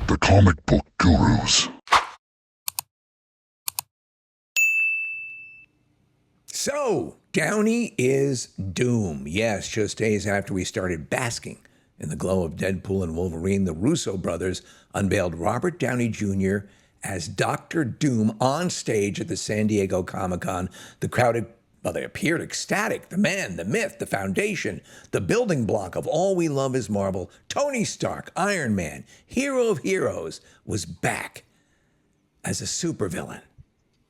The comic book gurus. So, Downey is Doom. Yes, just days after we started basking in the glow of Deadpool and Wolverine, the Russo brothers unveiled Robert Downey Jr. as Dr. Doom on stage at the San Diego Comic-Con. The crowd, well, they appeared ecstatic. The man, the myth, the foundation, the building block of all we love is Marvel, Tony Stark, Iron Man, hero of heroes, was back as a supervillain.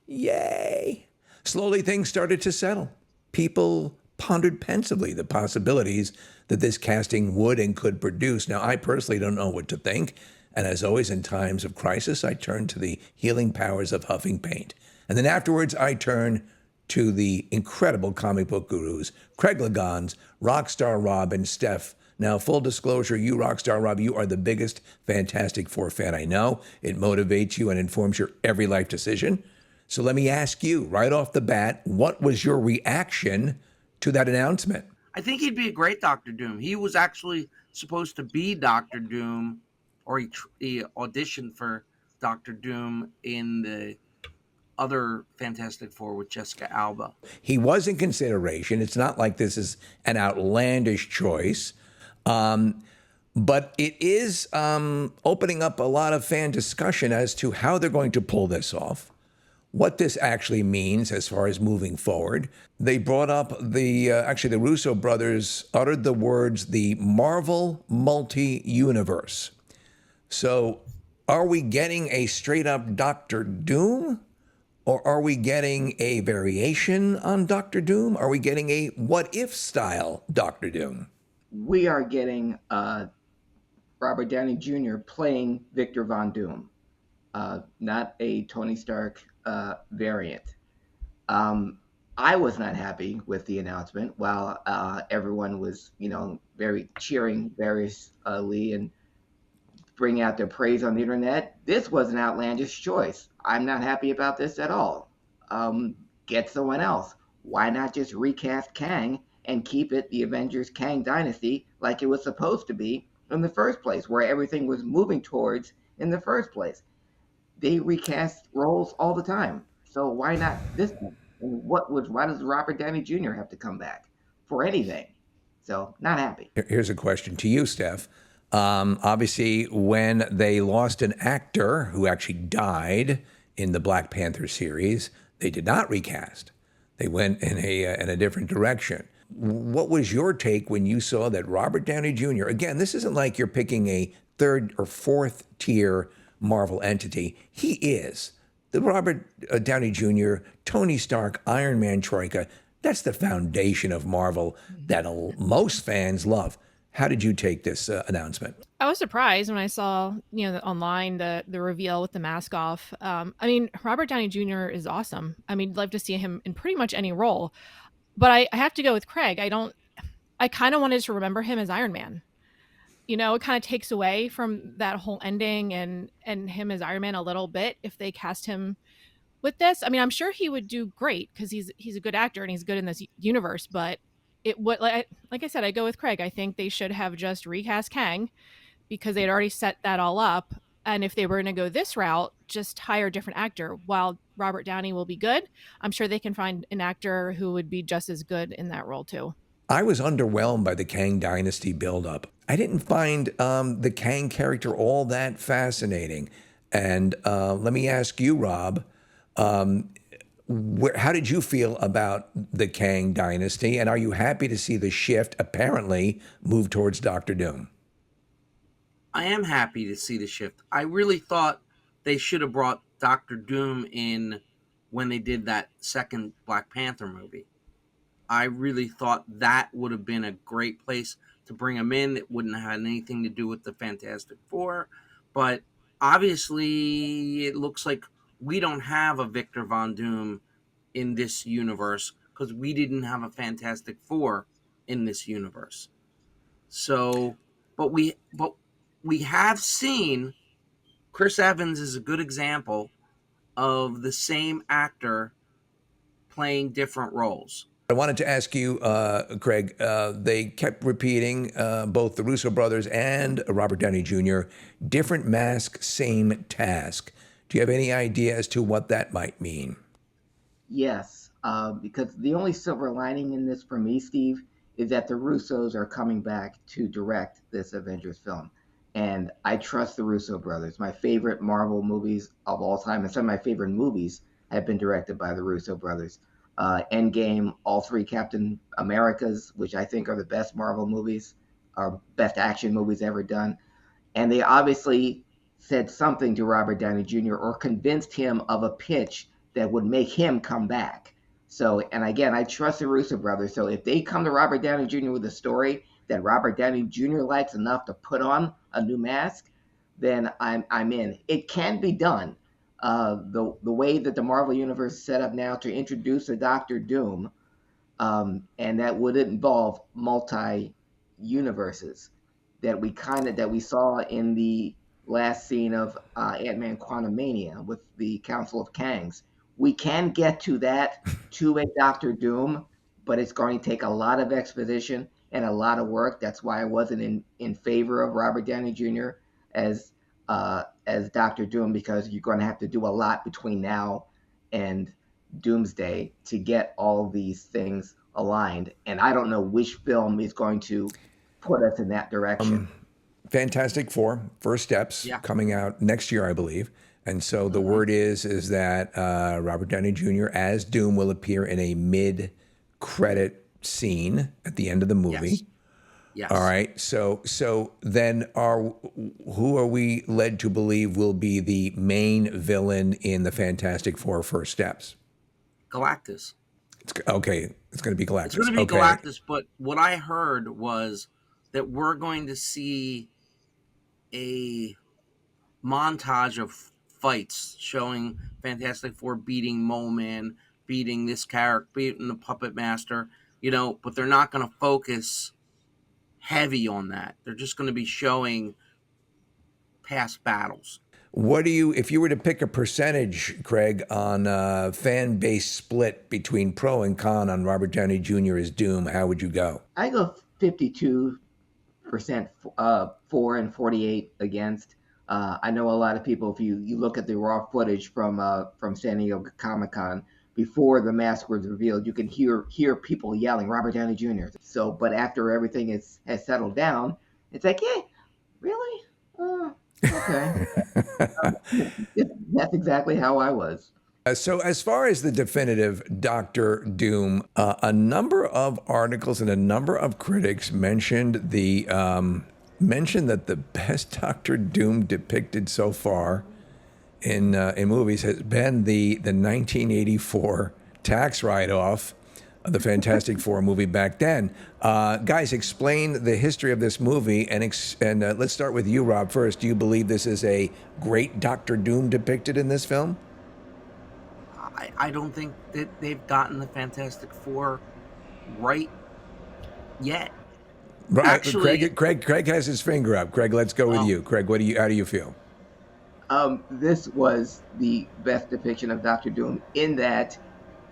Yay! Slowly, things started to settle. People pondered pensively the possibilities that this casting would and could produce. Now, I personally don't know what to think, and as always, in times of crisis, I turn to the healing powers of huffing paint. And then afterwards, I turn to the incredible comic book gurus, Craig Legons, Rockstar Rob, and Steph. Now, full disclosure, you, Rockstar Rob, you are the biggest Fantastic Four fan I know. It motivates you and informs your every life decision. So let me ask you right off the bat, what was your reaction to that announcement? I think he'd be a great Doctor Doom. He was actually supposed to be Doctor Doom, or he auditioned for Doctor Doom in the other Fantastic Four with Jessica Alba. He was in consideration. It's not like this is an outlandish choice. But it is opening up a lot of fan discussion as to how they're going to pull this off, what this actually means as far as moving forward. They brought up the Russo brothers uttered the words, the Marvel multi-universe. So are we getting a straight up Doctor Doom? Or are we getting a variation on Doctor Doom? Are we getting a what if style Doctor Doom? We are getting Robert Downey Jr. playing Victor Von Doom, not a Tony Stark variant. I was not happy with the announcement while everyone was, very cheering variously and bringing out their praise on the internet. This was an outlandish choice. I'm not happy about this at all. Get someone else. Why not just recast Kang and keep it the Avengers Kang Dynasty like it was supposed to be in the first place, where everything was moving towards in the first place? They recast roles all the time. So why not this one? And why does Robert Downey Jr. have to come back for anything? So not happy. Here's a question to you, Steph. Obviously, when they lost an actor who actually died in the Black Panther series, they did not recast. They went in a different direction. What was your take when you saw that Robert Downey Jr., again, this isn't like you're picking a third or fourth tier Marvel entity. He is the Robert Downey Jr., Tony Stark, Iron Man troika. That's the foundation of Marvel that most fans love. How did you take this announcement? I was surprised when I saw, online the reveal with the mask off. Robert Downey Jr. is awesome. I'd love to see him in pretty much any role. But I have to go with Craig. I kind of wanted to remember him as Iron Man. It kind of takes away from that whole ending and him as Iron Man a little bit if they cast him with this. I'm sure he would do great because he's a good actor and he's good in this universe. But it would, like I said, I go with Craig. I think they should have just recast Kang because they'd already set that all up. And if they were going to go this route, just hire a different actor. While Robert Downey will be good, I'm sure they can find an actor who would be just as good in that role too. I was underwhelmed by the Kang Dynasty buildup. I didn't find the Kang character all that fascinating. And let me ask you, Rob, how did you feel about the Kang Dynasty? And are you happy to see the shift apparently move towards Doctor Doom? I am happy to see the shift. I really thought they should have brought Doctor Doom in when they did that second Black Panther movie. I really thought that would have been a great place to bring him in. It wouldn't have had anything to do with the Fantastic Four. But obviously, it looks like we don't have a Victor Von Doom in this universe because we didn't have a Fantastic Four in this universe. So, but we have seen Chris Evans is a good example of the same actor playing different roles. I wanted to ask you, Craig, they kept repeating, both the Russo brothers and Robert Downey Jr., different mask, same task. Do you have any idea as to what that might mean? Yes, because the only silver lining in this for me, Steve, is that the Russos are coming back to direct this Avengers film. And I trust the Russo brothers. My favorite Marvel movies of all time, and some of my favorite movies have been directed by the Russo brothers. Endgame, all three Captain Americas, which I think are the best Marvel movies, are best action movies ever done. And they obviously said something to Robert Downey Jr. or convinced him of a pitch that would make him come back. So, and again, I trust the Russo brothers. So if they come to Robert Downey Jr. with a story that Robert Downey Jr. likes enough to put on a new mask, then I'm in. It can be done. The way that the Marvel universe is set up now to introduce a Doctor Doom, and that would involve multi universes that we saw in the last scene of Ant-Man Quantumania with the Council of Kangs. We can get to that to a Doctor Doom, but it's going to take a lot of exposition and a lot of work. That's why I wasn't in favor of Robert Downey Jr. As Doctor Doom, because you're going to have to do a lot between now and Doomsday to get all these things aligned. And I don't know which film is going to put us in that direction. Fantastic Four, First Steps, Yeah. coming out next year, I believe. And so the word is that Robert Downey Jr. as Doom will appear in a mid-credit scene at the end of the movie. Yes. Yes. All right. So then who are we led to believe will be the main villain in the Fantastic Four First Steps? Galactus. Okay. It's going to be Galactus. It's going to be okay. Galactus, but what I heard was that we're going to see a montage of fights showing Fantastic Four beating Mole Man, beating this character, beating the Puppet Master, but they're not going to focus heavy on that. They're just going to be showing past battles. What do you, if you were to pick a percentage, Craig, on fan base split between pro and con on Robert Downey Jr. as Doom, how would you go? I go 52% for and 48 against. I know a lot of people, if you look at the raw footage from San Diego Comic Con, before the mask was revealed, you can hear people yelling Robert Downey Jr. So, but after everything has settled down, it's like, yeah, really? Okay. That's exactly how I was. So, as far as the definitive Doctor Doom, a number of articles and a number of critics mentioned mentioned that the best Doctor Doom depicted so far in movies has been the 1984 tax write-off of the Fantastic Four movie back then. Guys, explain the history of this movie, and let's start with you, Rob, first. Do you believe this is a great Doctor Doom depicted in this film? I don't think that they've gotten the Fantastic Four right yet. Right, Actually, Craig has his finger up. Craig, let's go with you. Craig, how do you feel? This was the best depiction of Doctor Doom in that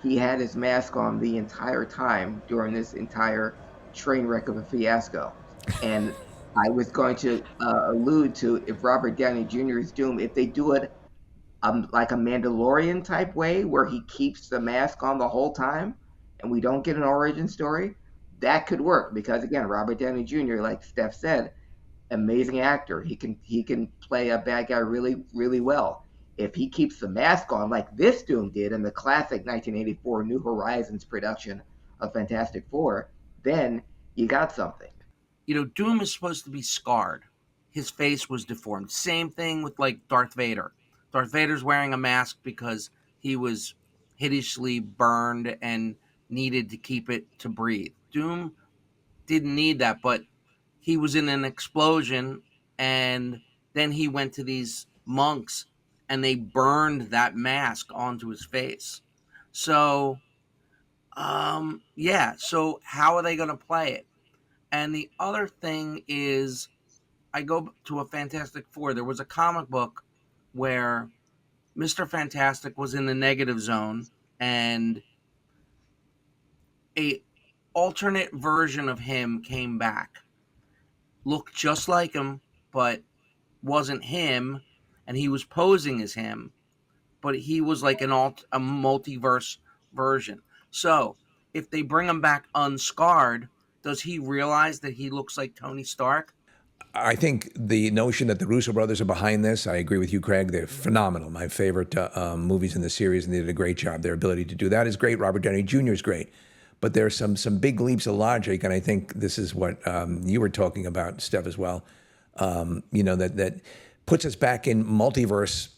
he had his mask on the entire time during this entire train wreck of a fiasco. And I was going to allude to, if Robert Downey Jr. is Doom, if they do it like a Mandalorian type way where he keeps the mask on the whole time and we don't get an origin story, that could work. Because again, Robert Downey Jr., like Steph said, amazing actor. He can play a bad guy really, really well. If he keeps the mask on like this Doom did in the classic 1984 New Horizons production of Fantastic Four, then you got something. Doom is supposed to be scarred. His face was deformed. Same thing with like Darth Vader. Darth Vader's wearing a mask because he was hideously burned and needed to keep it to breathe. Doom didn't need that, but he was in an explosion, and then he went to these monks and they burned that mask onto his face. So, so how are they going to play it? And the other thing is, I go to a Fantastic Four. There was a comic book where Mr. Fantastic was in the negative zone, and a alternate version of him came back, looked just like him, but wasn't him, and he was posing as him, but he was like a multiverse version. So if they bring him back unscarred, does he realize that he looks like Tony Stark? I think the notion that the Russo brothers are behind this, I agree with you, Craig. They're phenomenal. My favorite movies in the series, and they did a great job. Their ability to do that is great. Robert Downey Jr. is great. But there are some big leaps of logic, and I think this is what you were talking about, Steph, as well. That puts us back in multiverse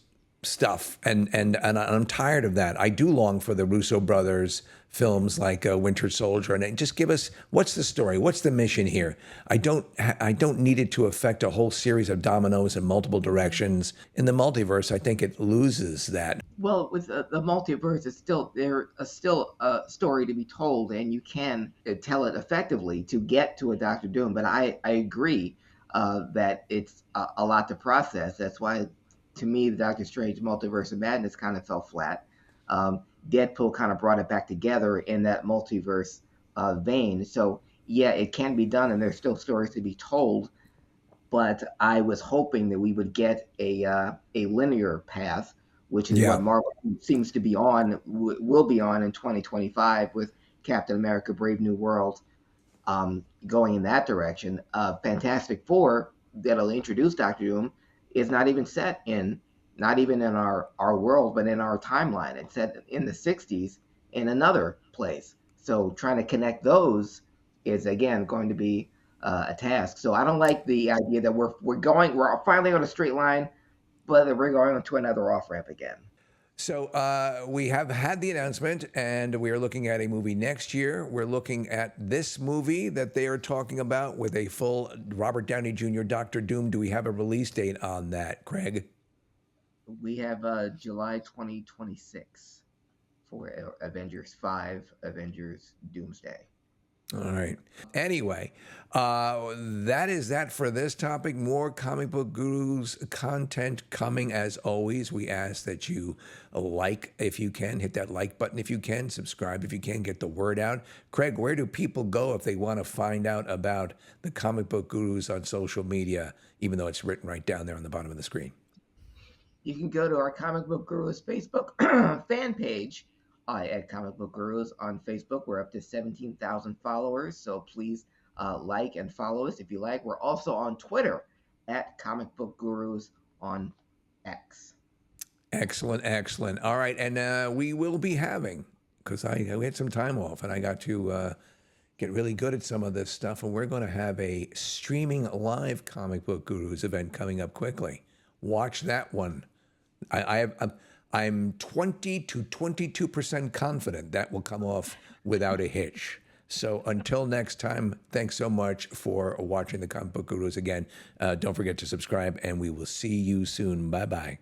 stuff, and I'm tired of that. I do long for the Russo brothers films like Winter Soldier, and just give us what's the story, what's the mission here. I don't need it to affect a whole series of dominoes in multiple directions. In the multiverse, I think it loses that. Well, with the multiverse, there's still a story to be told, and you can tell it effectively to get to a Doctor Doom. But I agree that it's a lot to process. That's why, to me, the Doctor Strange Multiverse of Madness kind of fell flat. Deadpool kind of brought it back together in that multiverse vein. So yeah, it can be done, and there's still stories to be told. But I was hoping that we would get a linear path, which is Yeah. what Marvel seems to be on, will be on in 2025 with Captain America: Brave New World, going in that direction. Fantastic Four, that'll introduce Doctor Doom, is not even set in, not even in our world, but in our timeline. It's set in the 60s in another place. So trying to connect those is, again, going to be a task. So I don't like the idea that we're finally on a straight line, but that we're going to another off ramp again. So we have had the announcement, and we are looking at a movie next year. We're looking at this movie that they are talking about with a full Robert Downey Jr. Doctor Doom. Do we have a release date on that, Craig? We have July 2026 for Avengers 5, Avengers Doomsday. All right. Anyway, that is that for this topic. More Comic Book Gurus content coming as always. We ask that you like if you can, hit that like button if you can, subscribe if you can, get the word out. Craig, where do people go if they want to find out about the Comic Book Gurus on social media, even though it's written right down there on the bottom of the screen? You can go to our Comic Book Gurus Facebook fan page at Comic Book Gurus on Facebook. We're up to 17,000 followers, so please like and follow us if you like. We're also on Twitter at Comic Book Gurus on X. Excellent, excellent. All right, and we will be having, because we had some time off, and I got to get really good at some of this stuff, and we're going to have a streaming live Comic Book Gurus event coming up quickly. Watch that one. I'm 20 to 22% confident that will come off without a hitch. So until next time, thanks so much for watching the Comic Book Gurus again. Don't forget to subscribe, and we will see you soon. Bye-bye.